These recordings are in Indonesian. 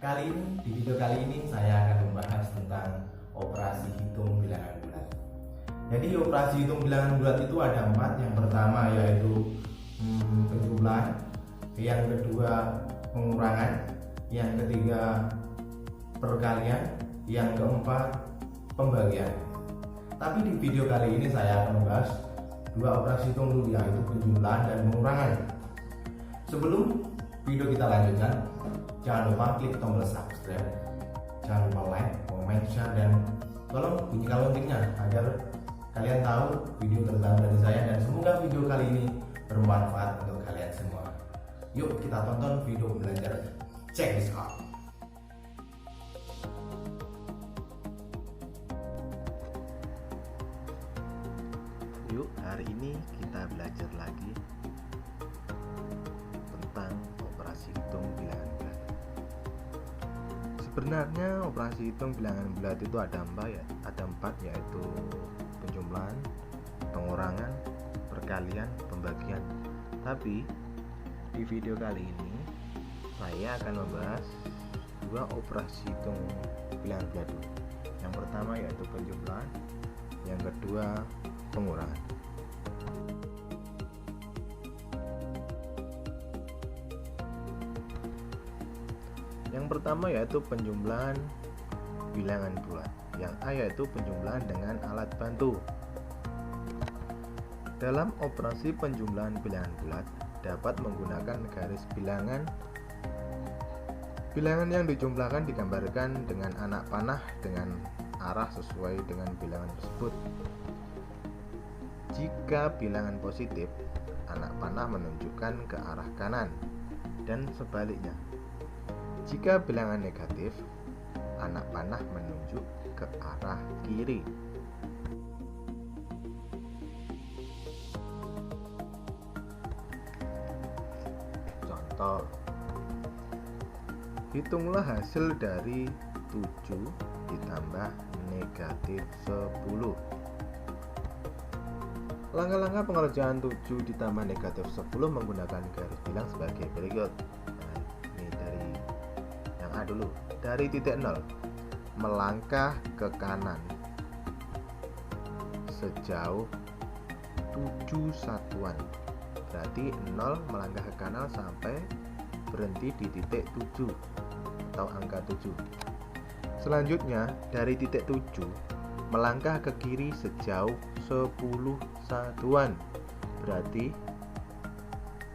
Di video kali ini saya akan membahas tentang operasi hitung bilangan bulat. Jadi operasi hitung bilangan bulat itu ada 4. Yang pertama yaitu penjumlahan, yang kedua pengurangan, yang ketiga perkalian, yang keempat pembagian. Tapi di video kali ini saya akan membahas 2 operasi hitung dulu, yaitu penjumlahan dan pengurangan. Sebelum video kita lanjutkan, jangan lupa klik tombol subscribe, jangan lupa like, comment, share, dan tolong bunyikan loncengnya agar kalian tahu video terbaru dari saya, dan semoga video kali ini bermanfaat untuk kalian semua. Yuk kita tonton video belajar. Check this out. Yuk, hari ini kita belajar lagi tentang operasi hitung bilangan bulat. Sebenarnya operasi hitung bilangan bulat itu ada 4, yaitu penjumlahan, pengurangan, perkalian, pembagian. Tapi di video kali ini saya akan membahas 2 operasi hitung bilangan bulat dulu. Yang pertama yaitu penjumlahan, yang kedua pengurangan. Yang pertama yaitu penjumlahan bilangan bulat. Yang A yaitu penjumlahan dengan alat bantu. Dalam operasi penjumlahan bilangan bulat dapat menggunakan garis bilangan. Bilangan yang dijumlahkan digambarkan dengan anak panah dengan arah sesuai dengan bilangan tersebut. Jika bilangan positif, anak panah menunjukkan ke arah kanan, dan sebaliknya. Jika bilangan negatif, anak panah menunjuk ke arah kiri. Contoh: hitunglah hasil dari 7 ditambah negatif 10. Langkah-langkah pengerjaan 7 ditambah negatif 10 menggunakan garis bilang sebagai berikut. Nah, ini dari yang A dulu. Dari titik 0 melangkah ke kanan sejauh 7 satuan. Berarti 0 melangkah ke kanan sampai berhenti di titik 7 atau angka 7. Selanjutnya dari titik 7 melangkah ke kiri sejauh 10 satuan, berarti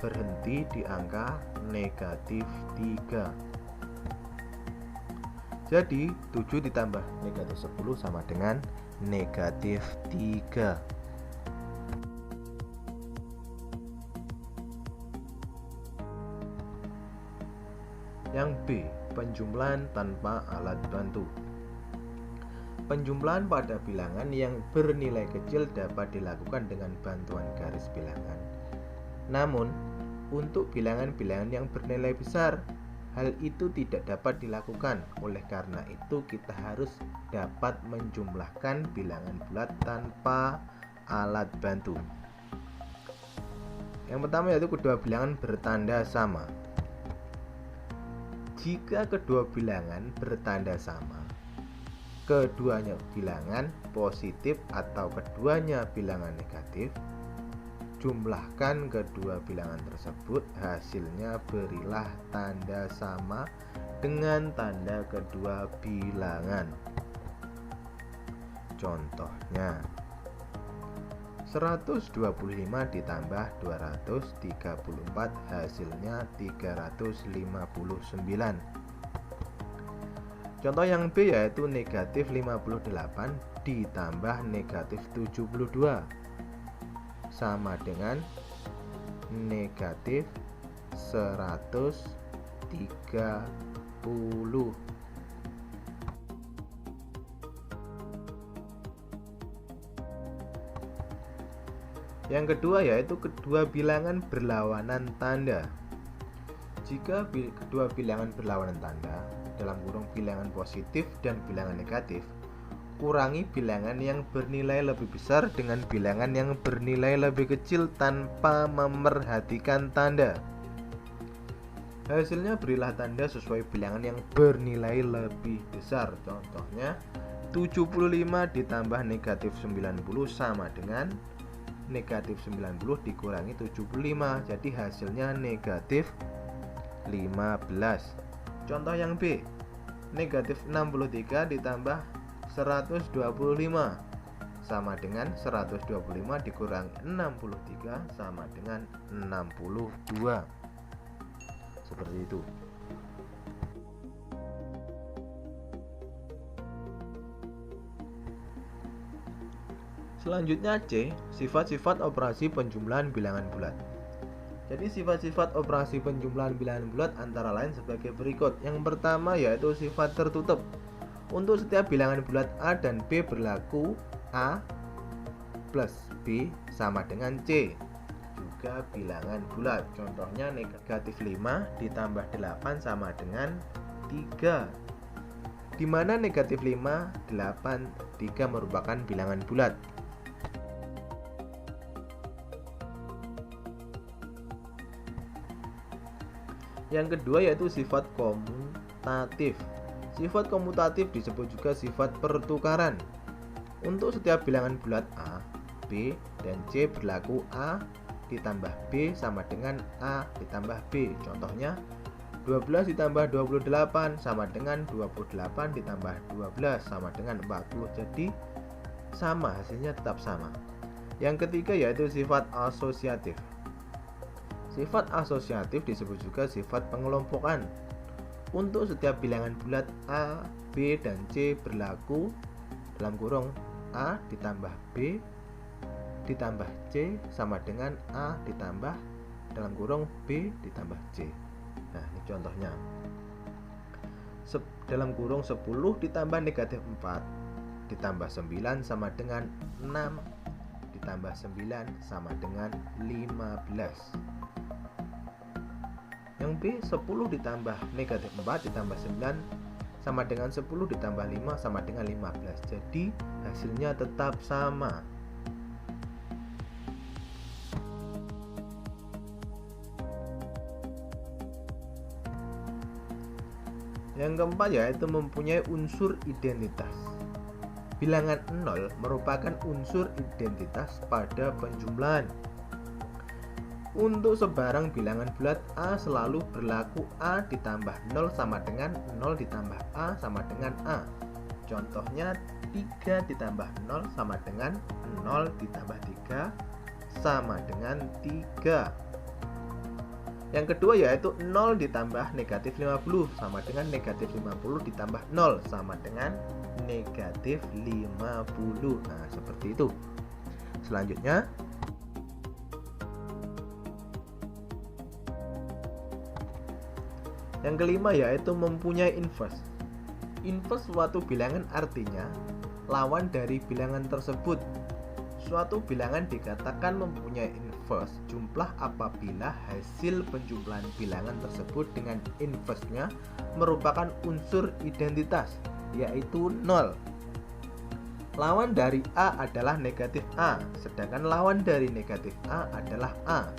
berhenti di angka negatif 3. Jadi 7 ditambah negatif 10 sama dengan negatif 3. Yang B, penjumlahan tanpa alat bantu. Penjumlahan pada bilangan yang bernilai kecil dapat dilakukan dengan bantuan garis bilangan. Namun, untuk bilangan-bilangan yang bernilai besar, hal itu tidak dapat dilakukan. Oleh karena itu, kita harus dapat menjumlahkan bilangan bulat tanpa alat bantu. Yang pertama yaitu kedua bilangan bertanda sama. Jika kedua bilangan bertanda sama, keduanya bilangan positif atau keduanya bilangan negatif, jumlahkan kedua bilangan tersebut, hasilnya berilah tanda sama dengan tanda kedua bilangan. Contohnya 125 ditambah 234 hasilnya 359. Contoh yang B yaitu negatif 58 ditambah negatif 72 sama dengan negatif 130. Yang kedua yaitu kedua bilangan berlawanan tanda. Jika kedua bilangan berlawanan tanda, dalam kurung bilangan positif dan bilangan negatif, kurangi bilangan yang bernilai lebih besar dengan bilangan yang bernilai lebih kecil tanpa memerhatikan tanda. Hasilnya berilah tanda sesuai bilangan yang bernilai lebih besar. Contohnya 75 ditambah negatif 90 sama dengan negatif 90 dikurangi 75. Jadi hasilnya negatif 15. Contoh yang B, negatif 63 ditambah 125 sama dengan 125 dikurangi 63 sama dengan 62. Seperti itu. Selanjutnya C, sifat-sifat operasi penjumlahan bilangan bulat. Jadi sifat-sifat operasi penjumlahan bilangan bulat antara lain sebagai berikut. Yang pertama yaitu sifat tertutup. Untuk setiap bilangan bulat A dan B berlaku A plus B sama dengan C. Juga bilangan bulat. Contohnya negatif 5 ditambah 8 sama dengan 3. Di mana negatif 5, 8, 3 merupakan bilangan bulat. Yang kedua yaitu sifat komutatif. Sifat komutatif disebut juga sifat pertukaran. Untuk setiap bilangan bulat A, B, dan C berlaku A ditambah B sama dengan A ditambah B. Contohnya 12 ditambah 28 sama dengan 28 ditambah 12 sama dengan 40. Jadi sama, hasilnya tetap sama. Yang ketiga yaitu sifat asosiatif. Sifat asosiatif disebut juga sifat pengelompokan. Untuk setiap bilangan bulat A, B, dan C berlaku dalam kurung A ditambah B ditambah C sama dengan A ditambah dalam kurung B ditambah C. Nah, ini contohnya. Dalam kurung 10 ditambah negatif 4 ditambah 9 sama dengan 6 ditambah 9 sama dengan 15. Yang B, 10 ditambah negatif 4 ditambah 9 sama dengan 10 ditambah 5 sama dengan 15. Jadi hasilnya tetap sama. Yang keempat yaitu mempunyai unsur identitas. Bilangan 0 merupakan unsur identitas pada penjumlahan. Untuk sebarang bilangan bulat A selalu berlaku A ditambah 0 sama dengan 0 ditambah A sama dengan A. Contohnya 3 ditambah 0 sama dengan 0 ditambah 3 sama dengan 3. Yang kedua yaitu 0 ditambah negatif 50 sama dengan negatif 50 ditambah 0 sama dengan negatif 50. Nah, seperti itu. Selanjutnya yang kelima yaitu mempunyai inverse. Inverse suatu bilangan artinya lawan dari bilangan tersebut. Suatu bilangan dikatakan mempunyai inverse jumlah apabila hasil penjumlahan bilangan tersebut dengan inverse-nya merupakan unsur identitas, yaitu 0. Lawan dari A adalah negatif A, sedangkan lawan dari negatif A adalah A.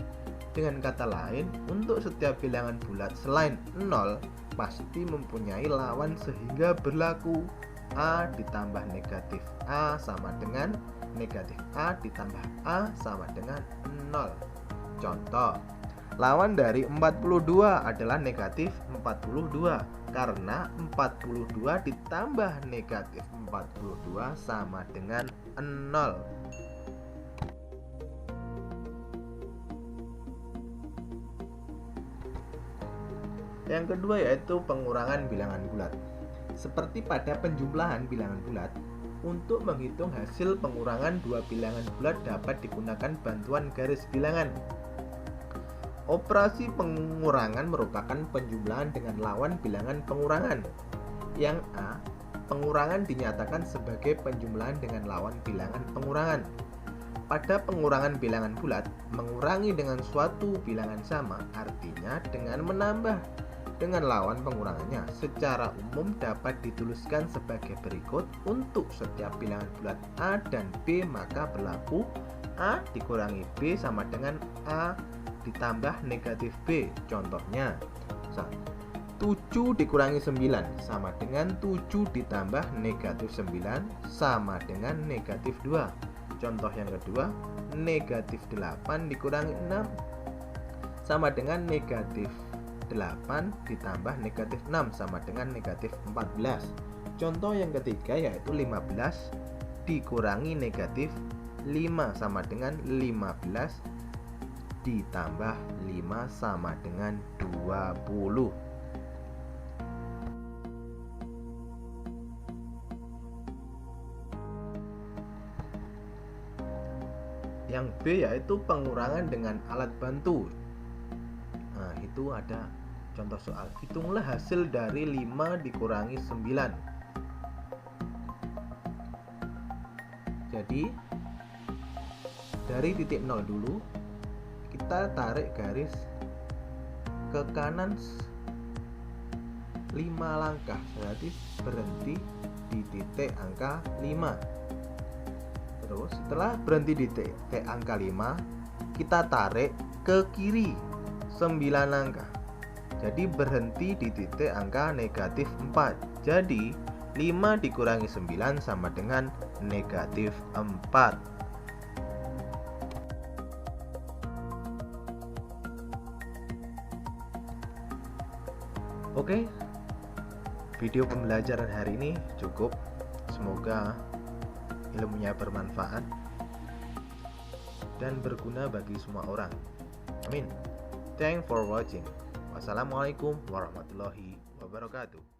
Dengan kata lain, untuk setiap bilangan bulat selain 0 pasti mempunyai lawan sehingga berlaku A ditambah negatif A sama dengan negatif A ditambah A sama dengan 0. Contoh, lawan dari 42 adalah negatif 42 karena 42 ditambah negatif 42 sama dengan 0. Yang kedua yaitu pengurangan bilangan bulat. Seperti pada penjumlahan bilangan bulat, untuk menghitung hasil pengurangan dua bilangan bulat dapat digunakan bantuan garis bilangan. Operasi pengurangan merupakan penjumlahan dengan lawan bilangan pengurangan. Yang A, pengurangan dinyatakan sebagai penjumlahan dengan lawan bilangan pengurangan. Pada pengurangan bilangan bulat, mengurangi dengan suatu bilangan sama artinya dengan menambah dengan lawan pengurangannya. Secara umum dapat dituliskan sebagai berikut. Untuk setiap bilangan bulat A dan B maka berlaku A dikurangi B sama dengan A ditambah negatif B. Contohnya 1 angka. 7 dikurangi 9 sama dengan 7 ditambah negatif 9 sama dengan negatif 2. Contoh yang kedua, negatif 8 dikurangi 6 sama dengan negatif 8 ditambah negatif 6 sama dengan negatif 14. Contoh yang ketiga yaitu 15 dikurangi negatif 5 sama dengan 15 ditambah 5 sama dengan 20. Yang B yaitu pengurangan dengan alat bantu. Nah, itu ada contoh soal. Hitunglah hasil dari 5 dikurangi 9. Jadi dari titik 0 dulu kita tarik garis ke kanan 5 langkah, berarti berhenti di titik angka 5. Terus setelah berhenti di titik angka 5, kita tarik ke kiri 9 langkah. Jadi berhenti di titik angka negatif 4. Jadi 5 dikurangi 9 sama dengan negatif 4. Oke, video pembelajaran hari ini cukup. Semoga ilmunya bermanfaat dan berguna bagi semua orang. Amin. Thanks for watching. Wassalamualaikum warahmatullahi wabarakatuh.